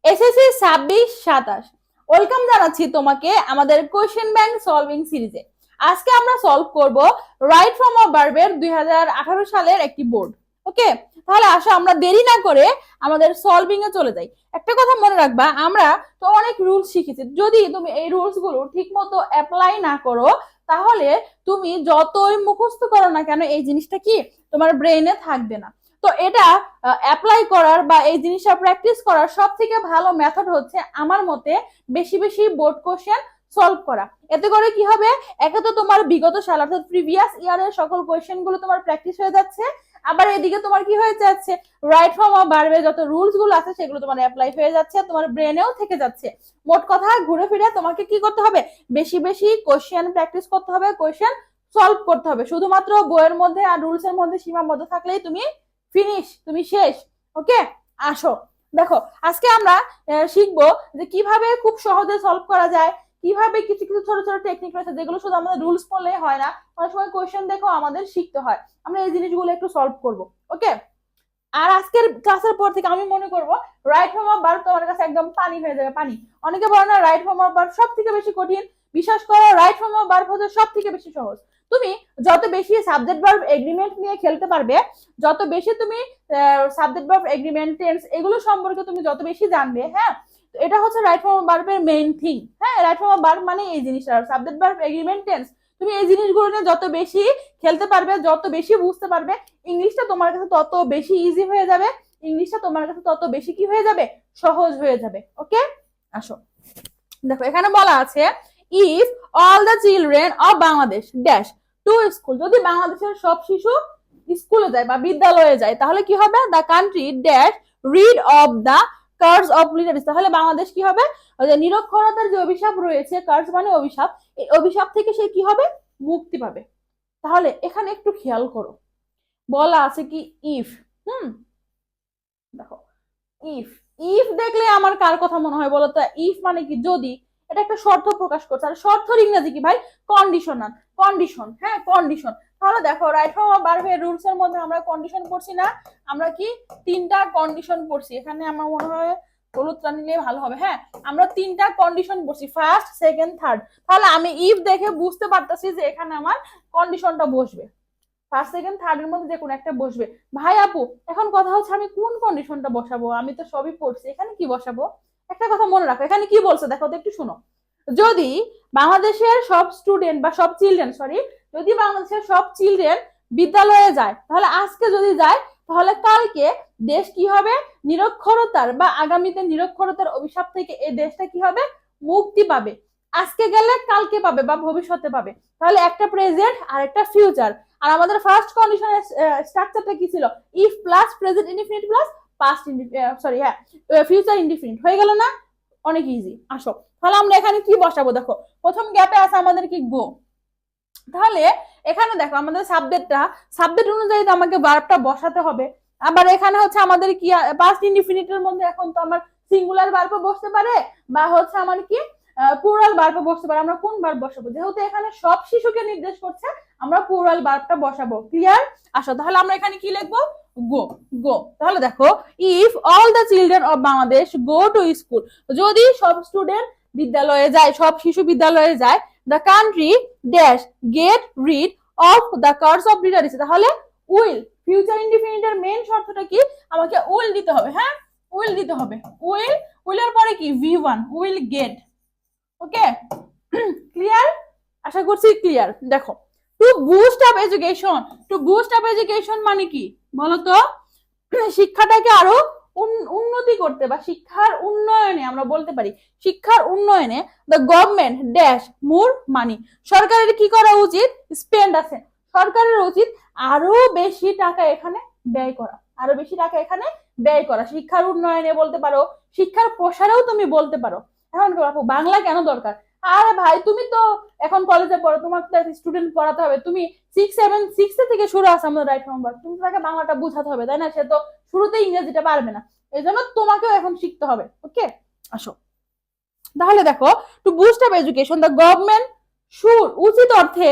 SSC 26-27 welcome জানাচ্ছি তোমাকে আমাদের কোয়েশ্চেন ব্যাংক সলভিং সিরিজে। আজকে আমরা সলভ করব রাইট ফর্ম অফ ভার্বের 2018 সালের একটি বোর্ড। ওকে, তাহলে আসো আমরা দেরি না করে আমাদের সলভিং এ চলে যাই। একটা কথা মনে রাখবা, আমরা তো অনেক রুলস শিখেছি, যদি তুমি এই রুলস গুলো ঠিক মতো অ্যাপ্লাই না করো তাহলে তুমি যতই মুখস্থ করো না কেন এই জিনিসটা কি তোমার ব্রেইনে থাকবে না। তো এটা অ্যাপ্লাই করার বা এই জিনিসটা প্র্যাকটিস করার সব থেকে ভালো মেথড হচ্ছে আমার মতে বেশি বেশি বোর্ড কোশ্চেন সলভ করা। এতে করে কি হবে, একে তো তোমার বিগত সাল অর্থাৎ প্রিভিয়াস ইয়ারের সকল কোশ্চেন গুলো তোমার প্র্যাকটিস হয়ে যাচ্ছে, আবার এদিকে তোমার কি হয়ে যাচ্ছে, রাইট ফর্ম অফ ভার্বে যত রুলস গুলো আছে সেগুলো তোমার অ্যাপ্লাই হয়ে যাচ্ছে, তোমার ব্রেনেও থেকে যাচ্ছে। মোট কথা ঘুরে ফিরে তোমাকে কি করতে হবে, বেশি বেশি কোশ্চেন প্র্যাকটিস করতে হবে, কোশ্চেন সলভ করতে হবে। শুধুমাত্র বইয়ের মধ্যে আর রুলস এর মধ্যে সীমাবদ্ধ থাকলেই তুমি ফিনিশ, তুমি শেষ। ওকে, আসো দেখো আজকে আমরা শিখবো যে কিভাবে খুব সহজে সলভ করা যায়, কিভাবে কিছু কিছু ছোট ছোট টেকনিক রয়েছে যেগুলো শুধু আমাদের রুলস পড়লেই হয় না, অনেক সময় কোয়েশ্চেন দেখো আমাদের শিখতে হয়। আমরা এই জিনিসগুলো একটু সলভ করব। ওকে, আর আজকের ক্লাসের পর থেকে আমি মনে করব রাইট ফর্ম অফ ভার্ব তোমার কাছে একদম পানি হয়ে যাবে, পানি। অনেকে বলে না রাইট ফর্ম অফ ভার্ব সব থেকে বেশি কঠিন, বিশ্বাস করো রাইট ফর্ম অফ ভার্ব হচ্ছে সব থেকে বেশি সহজ। তুমি যত বেশি সাবজেক্ট ভার্ব এগ্রিমেন্ট নিয়ে খেলতে পারবে, যত বেশি তুমি সাবজেক্ট ভার্ব এগ্রিমেন্ট টেন্স এগুলো সম্পর্কে তুমি যত বেশি জানবে, হ্যাঁ, এটা হচ্ছে রাইট ফর্ম অফ ভার্বের মেইন থিং। হ্যাঁ, রাইট ফর্ম অফ ভার্ব মানে এই জিনিসটা, সাবজেক্ট ভার্ব এগ্রিমেন্ট টেন্স। তুমি এই জিনিসগুলো নিয়ে যত বেশি খেলতে পারবে, যত বেশি বুঝতে পারবে, ইংলিশটা তোমার কাছে তত বেশি ইজি হয়ে যাবে, ইংলিশটা তোমার কাছে তত বেশি কি হয়ে যাবে, সহজ হয়ে যাবে। ওকে, আসো দেখো এখানে বলা আছে if all the children of Bangladesh dash two school, যদি বাংলাদেশের সব শিশু স্কুলে যায় বা বিদ্যালয়ে যায় তাহলে কি হবে, the country dash rid of the curse of literacy, তাহলে বাংলাদেশ কি হবে, নিরক্ষরতার যে অভিশাপ রয়েছে, কার্স মানে অভিশাপ, এই অভিশাপ থেকে সে কি হবে, মুক্তি পাবে। তাহলে এখানে একটু খেয়াল করো, বলা আছে কি ইফ, দেখো ইফ, ইফ দেখলে আমার কার কথা মনে হয় বলো তো, ইফ মানে কি যদি, এটা একটা শর্ত প্রকাশ করছে। আর শর্তর ইংরেজি কি ভাই, কন্ডিশনাল, কন্ডিশন। হ্যাঁ, কন্ডিশন। তাহলে দেখো রাইট ফর্ম অফ ভার্বের রুলস এর মধ্যে আমরা কন্ডিশন পড়ছি না, আমরা কি তিনটা কন্ডিশন পড়ছি। এখানে আমার মনে হয় হলুদটা নিলে ভালো হবে। হ্যাঁ, আমরা তিনটা কন্ডিশন পড়ছি, ফার্স্ট সেকেন্ড থার্ড। তাহলে আমি ইফ দেখে বুঝতে পারতেছি যে এখানে আমার কন্ডিশনটা বসবে, ফার্স্ট সেকেন্ড থার্ড এর মধ্যে যে কোনো একটা বসবে। ভাই আপু এখন কথা হচ্ছে আমি কোন কন্ডিশনটা বসাবো, আমি তো সবই পড়ছি, এখানে কি বসাবো। একটা কথা মনে রাখো, এখানে কি বলছে দেখো তো একটু শুনো, যদি বাংলাদেশের সব স্টুডেন্ট বা সব চিলড্রেন, সরি, যদি বাংলাদেশের সব চিলড্রেন বিদ্যালয়ে যায়, তাহলে আজকে যদি যায় তাহলে কালকে দেশ কি হবে, নিরক্ষরতার বা আগামীতে নিরক্ষরতার অভিশাপ থেকে এই দেশটা কি হবে, মুক্তি পাবে। আজকে গেলে কালকে পাবে বা ভবিষ্যতে পাবে। তাহলে একটা প্রেজেন্ট আর একটা ফিউচার। আর আমাদের ফার্স্ট কন্ডিশনের স্ট্রাকচারটা কি ছিল, if plus present indefinite plus past sorry হ্যাঁ ফিউচার ইনডিফিনিট, হয়ে গেল না, অনেক ইজি। আসো তাহলে আমরা এখানে কি বসাবো, দেখো প্রথম গ্যাপে আছে আমাদের কি গো। তাহলে এখানে দেখো আমাদের সাবজেক্টটা, সাবজেক্ট অনুযায়ী তো আমাকে ভার্বটা বসাতে হবে। আবার এখানে হচ্ছে আমাদের কি পাস্ট ইনডিফিনিটের মধ্যে এখন তো আমার সিঙ্গুলার ভার্বও বসতে পারে বা হচ্ছে আমার কি প্লুরাল ভার্বও বসতে পারে। আমরা কোন ভার্ব বসাবো, যেহেতু এখানে সব শিশুকে নির্দেশ করছে আমরা প্লুরাল ভার্বটা বসাবো। ক্লিয়ার? আসো তাহলে আমরা এখানে কি লিখবো, গো, গো। তাহলে দেখো if all the children of Bangladesh go to school, যদি সব স্টুডেন্ট বিদ্যালয়ে যায়, সব শিশু বিদ্যালয়ে যায়, the country dash get rid of the curse of literacy, তাহলে উইল, ফিউচার ইনডিফিনিটের মেইন শর্তটা কি, আমাকে উইল দিতে হবে। হ্যাঁ, উইল দিতে হবে, উইল, উইলের পরে কি V1, will get. Okay, clear? আশা করছি ক্লিয়ার। দেখো to boost up education, to boost up education মানে কি বলতো, শিক্ষাটাকে আরো উন্নতি করতে বা শিক্ষার উন্নয়নে, আমরা বলতে পারি শিক্ষার উন্নয়নে দ্য গভর্নমেন্ট ড্যাশ মোর মানি, সরকারের কি করা উচিত, স্পেন্ড আছে, সরকারের উচিত আরো বেশি টাকা এখানে ব্যয় করা, আরো বেশি টাকা এখানে ব্যয় করা, শিক্ষার উন্নয়নে বলতে পারো, শিক্ষার প্রসারেও তুমি বলতে পারো। এখন বাংলা কেন দরকার, আরে ভাই তুমি তো এখন কলেজে পড়ো, তোমার তো স্টুডেন্ট পড়াতে হবে, তুমি 6-7 থেকে শুরু আছে আমাদের রাইট ফর্ম ভার্ব, তুমি তাকে বাংলাটা বুঝাতে হবে, তাই না, সে তো শুরুতে ইংরেজিটা পারবে না, এই জন্য তোমাকেও এখন শিখতে হবে। ওকে, আসো তাহলে দেখো to boost up education the government should, উচিত অর্থে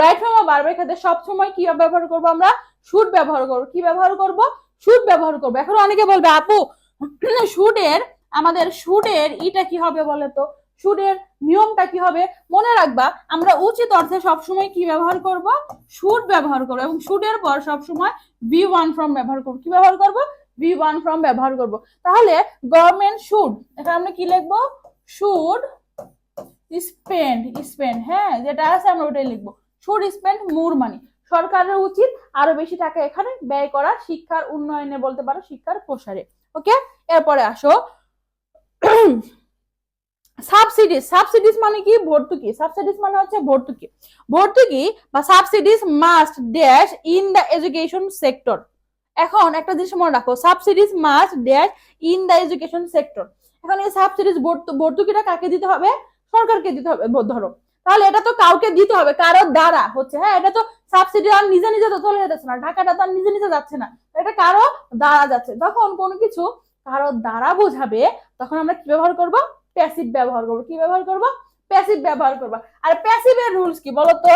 রাইট ফর্ম অফ ভার্বের ক্ষেত্রে সবসময় কি ব্যবহার করবো, আমরা শুড ব্যবহার করবো। কি ব্যবহার করব, শুড ব্যবহার করবো। এখন অনেকে বলবে আপু শুড এর আমাদের শুডের ইটা কি হবে বলে তো, শুডের নিয়মটা কি হবে মনে রাখবা, আমরা উচিত অর্থে সবসময় কি ব্যবহার করব, শুড ব্যবহার করব, এবং শুডের পর সবসময় বি ওয়ান ফ্রম ব্যবহার করব। কি ব্যবহার করব, বি ওয়ান ফ্রম ব্যবহার করব। তাহলে গভর্নমেন্ট শুড, এটা আমরা কি লিখবো, শুড স্পেন্ড, হ্যাঁ যেটা আছে আমরা ওটাই লিখবো, শুড স্পেন্ড মোর মানি। সরকারের উচিত আরো বেশি টাকা এখানে ব্যয় করা শিক্ষার উন্নয়নে, বলতে পারো শিক্ষার প্রসারে। ওকে, এরপরে আসো সাবসিডিজ মানে কি, ভর্তুকি। সাবসিডিজ মানে হচ্ছে ভর্তুকি। ভর্তুকি বা subsidies must dash in the education sector. এখন একটা জিনিস মনে রাখো, subsidies must dash in the education sector. এখন এই সাবসিডিজ ভর্তুকিটা কাকে দিতে হবে, সরকারকে দিতে হবে ধরো, তাহলে এটা তো কাউকে দিতে হবে, কারোর দ্বারা হচ্ছে, হ্যাঁ এটা তো সাবসিডি আর নিজে নিজে তো চলে যেতেছে না, টাকাটা তো আর নিজে নিজে যাচ্ছে না, এটা কারো দ্বারা যাচ্ছে। যখন কোনো কিছু কারো দ্বারা বোঝাবে তখন আমরা কি ব্যবহার করব, প্যাসিভ ব্যবহার করব। কি ব্যবহার করব, প্যাসিভ ব্যবহার করব। আর প্যাসিভের রুলস কি বলতো,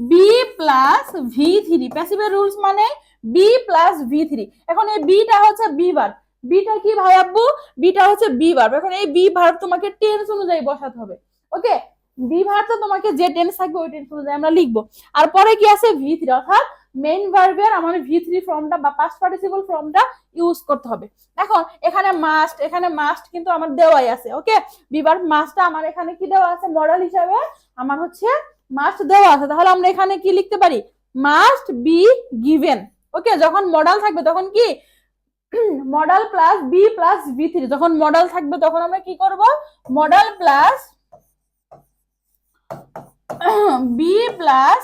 বি প্লাস ভি থ্রি। প্যাসিভের রুলস মানে বি প্লাস ভি থ্রি। এখন এই বিটা হচ্ছে বি ভার্ব, বিটা কি ভাই আব্বু, বিটা হচ্ছে বি ভার্ব। এখন এই বি ভার্ব তোমাকে টেন্স অনুযায়ী বসাতে হবে। ওকে, বি ভার্ব তো তোমাকে যে টেন্স থাকবে ওই টেন্স অনুযায়ী আমরা লিখবো। আর পরে কি আছে ভি থ্রি, অর্থাৎ মেইন ভার্বের আমাদের ভি থ্রি ফর্মটা বা পাস্ট পার্টিসিপল ফর্মটা ইউজ করতে হবে। এখন এখানে মাস্ট কিন্তু আমার দেওয়াই আছে। ওকে, বি ভার্ব মাস্টটা আমার এখানে কি দেওয়া আছে, মডেল হিসাবে আমার হচ্ছে মাস্ট দেওয়া আছে। তাহলে আমরা এখানে কি লিখতে পারি, মাস্ট বি গিভেন। ওকে, যখন মডেল থাকবে তখন কি modal plus B plus V three. যখন মডেল থাকবে তখন আমরা কি করব, modal plus B plus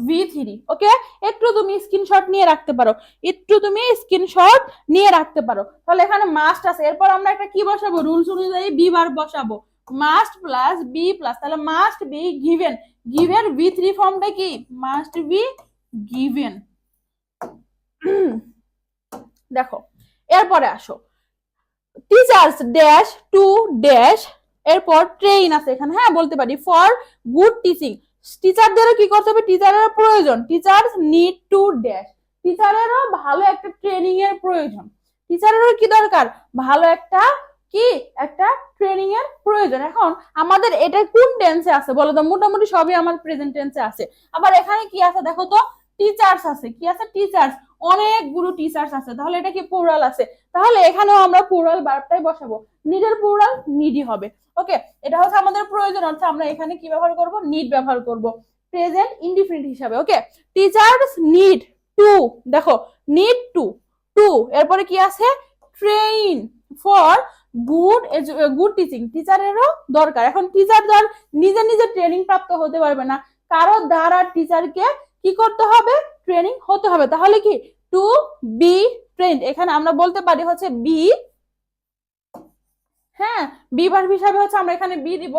V three. Okay, একটু তুমি স্ক্রিনশট নিয়ে রাখতে পারো, তাহলে এখানে মাস্ট আছে, এরপর আমরা একটা কি বসাবো, রুলস অনুযায়ী বি ভার্ব বসাবো, মাস্ট প্লাস বি প্লাস, তাহলে must be given. Given V three ফর্মটা কি, মাস্ট বি গিভেন। দেখো এরপরে আসো, টিচার্স ড্যাশ টু ড্যাশ, এরপর ট্রেন আছে এখানে, হ্যাঁ বলতে পারি ফর গুড টিচিং। টিচারদেরও কি করতে হবে, টিচারের প্রয়োজন, টিচার্স নিড টু ড্যাশ, টিচারেরও ভালো একটা ট্রেনিং এর প্রয়োজন। টিচারেরও কি দরকার, ভালো একটা ট্রেনিং এর প্রয়োজন। এখন আমাদের এটা কোন টেন্সে আছে বলো তো, মোটামুটি সবই আমার প্রেজেন্ট টেন্সে আছে। আবার এখানে কি আছে দেখো তো, টিচার্স আছে, কি আছে, টিচার্স, অনেকগুলো টিচার্স আছে, তাহলে এটা কি প্লুরাল আছে, তাহলে এখানেও আমরা প্লুরাল ভার্বটাই বসাবো, নিডের প্লুরাল নিডি হবে। ওকে, এটা হচ্ছে আমাদের প্রয়োজন অর্থে আমরা এখানে কি ব্যবহার করব, নিড ব্যবহার করব প্রেজেন্ট ইনডিফিনিট হিসাবে। ওকে, টিচার্স নিড টু, দেখো নিড টু এরপরে কি আছে, ট্রেন ফর গুড টিচিং, টিচারেরও দরকার। এখন টিচার ধর নিজে নিজে ট্রেনিং প্রাপ্ত হতে পারবে না, কারো দ্বারা টিচারকে কি করতে হবে, ট্রেনিং হতে হবে। তাহলে কি টু বি ট্রেন্ড, এখানে আমরা বলতে পারি হচ্ছে বি, হ্যাঁ বি ভার্ব হিসাবে হচ্ছে আমরা এখানে বি দিব,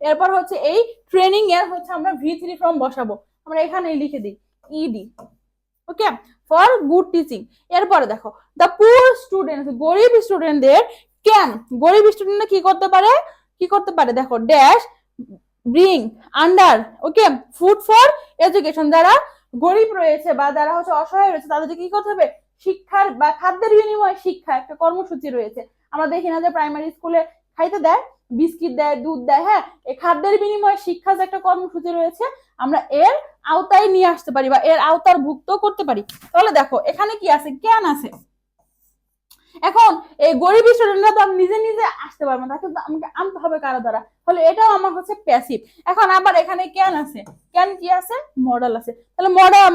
এরপর হচ্ছে এই ট্রেনিং এর হচ্ছে আমরা ভি থ্রি ফর্ম বসাবো, আমরা এখানে লিখে দিই ED. Okay, for good teaching. এরপরে দেখো দ্য পুয়ার স্টুডেন্টস, গরিব স্টুডেন্টদের ক্যান, গরিব স্টুডেন্টরা কি করতে পারে দেখো, dash bring under, okay food for education. যারা গরিব রয়েছে বা যারা হচ্ছে অসহায় রয়েছে তাদের কি করতে হবে, শিক্ষার বা খাদ্যের বিনিময়ে শিক্ষা একটা কর্মসূচি রয়েছে। আমরা দেখি না যে প্রাইমারি স্কুলে খাইতে দেয়, বিস্কিট দেয়, দুধ দেয়, হ্যাঁ এই খাদ্যের বিনিময়ে শিক্ষা যে একটা কর্মসূচি রয়েছে আমরা এর আওতায় নিয়ে আসতে পারি বা এর আওতার ভুক্ত করতে পারি। তাহলে দেখো এখানে কি আছে, জ্ঞান আছে। এখন এই গরিব স্টুডেন্টরা তো নিজে নিজে আসতে পারবে না, তাকে আমাকে আনতে হবে কারো দ্বারা, তাহলে এটাও আমার হচ্ছে প্যাসিভ। এখন আবার এখানে ক্যান আছে, ক্যান কি আছে, মডেল আছে, তাহলে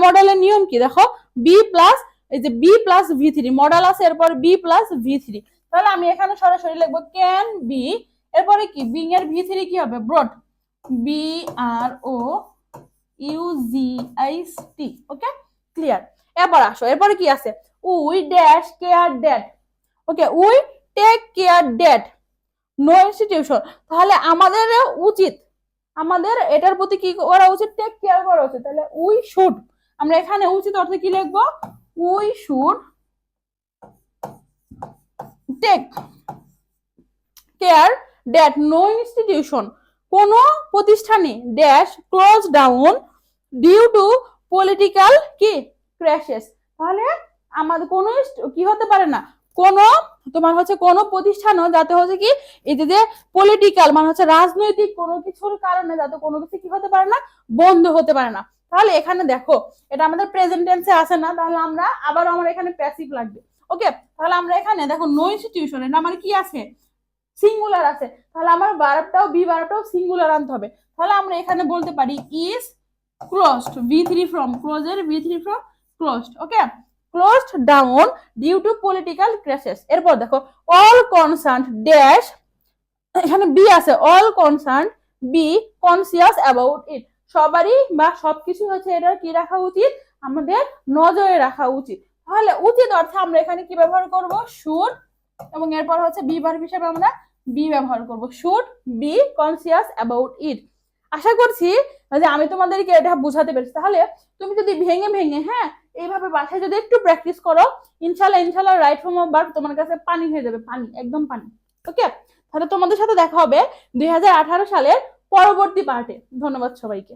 মডেলের নিয়ম কি দেখো, বি প্লাস এই যে B plus V three, model আছে এরপর বি প্লাস ভি থ্রি, তাহলে আমি এখানে সরাসরি লিখবো ক্যান বি, এরপরে কি বিং এর ভি থ্রি কি হবে, broad, B R O U G I T. Okay, clear. এরপর আসো, এরপরে কি আছে, we dash care that, okay we take care that no institution, তাহলে আমাদের উচিত, আমাদের এটার প্রতি কি করা উচিত, টেক কেয়ার করা উচিত, তাহলে উই শুড, আমরা এখানে উচিত অর্থে কি লিখবো, we should take care that no institution, কোন প্রতিষ্ঠানে dash close down due to political কি ক্র্যাশেস, তাহলে আমাদের কোনো কি হতে পারে না, কোন তোমার হচ্ছে কোন প্রতিষ্ঠানও যাতে হচ্ছে কি এই যে পলিটিক্যাল মানে হচ্ছে রাজনৈতিক কোনো কিছুর কারণে যাতে কোনো কিছু কি হতে পারে না, বন্ধ হতে পারে না। তাহলে এখানে দেখো এটা আমাদের প্রেজেন্ট টেন্সে আসে না, তাহলে আমরা আবার আমার এখানে প্যাসিভ লাগবে। ওকে, তাহলে আমরা এখানে দেখো নো ইনস্টিটিউশন, এটা আমার কি আছে, সিঙ্গুলার আছে, তাহলে আমার ভার্বটাও বি ভার্বটাও সিঙ্গুলার আনতে হবে। তাহলে আমরা এখানে বলতে পারি ইজ ক্লোজড, V3 ফ্রম, ক্লোজের V3 from closed. Okay, closed down due to political crisis. এরপর দেখো অল কনসার্ন ড্যাশ, এখানে বি আছে, all concern be conscious about it, সবারই বা সবকিছু হচ্ছে এটার কি রাখা উচিত, আমাদের নজরে রাখা উচিত। তাহলে উচিত অর্থে আমরা এখানে কি ব্যবহার করব, শুড, এবং এরপর হচ্ছে বি ভার্ব হিসেবে আমরা বি ব্যবহার করব, should be conscious about it. আশা করছি যে আমি তোমাদেরকে এটা বুঝাতে পেরেছি। তাহলে তুমি যদি ভেঙে ভেঙে হ্যাঁ এইভাবে বাসায় যদি একটু প্র্যাকটিস করো, ইনশাল্লাহ ইনশাল্লাহ রাইট ফর্ম অফ ভার্ব তোমার কাছে পানি হয়ে যাবে, পানি, একদম পানি। ওকে, তাহলে তোমাদের সাথে দেখা হবে 2018 সালের পরবর্তী পার্টে। ধন্যবাদ সবাইকে।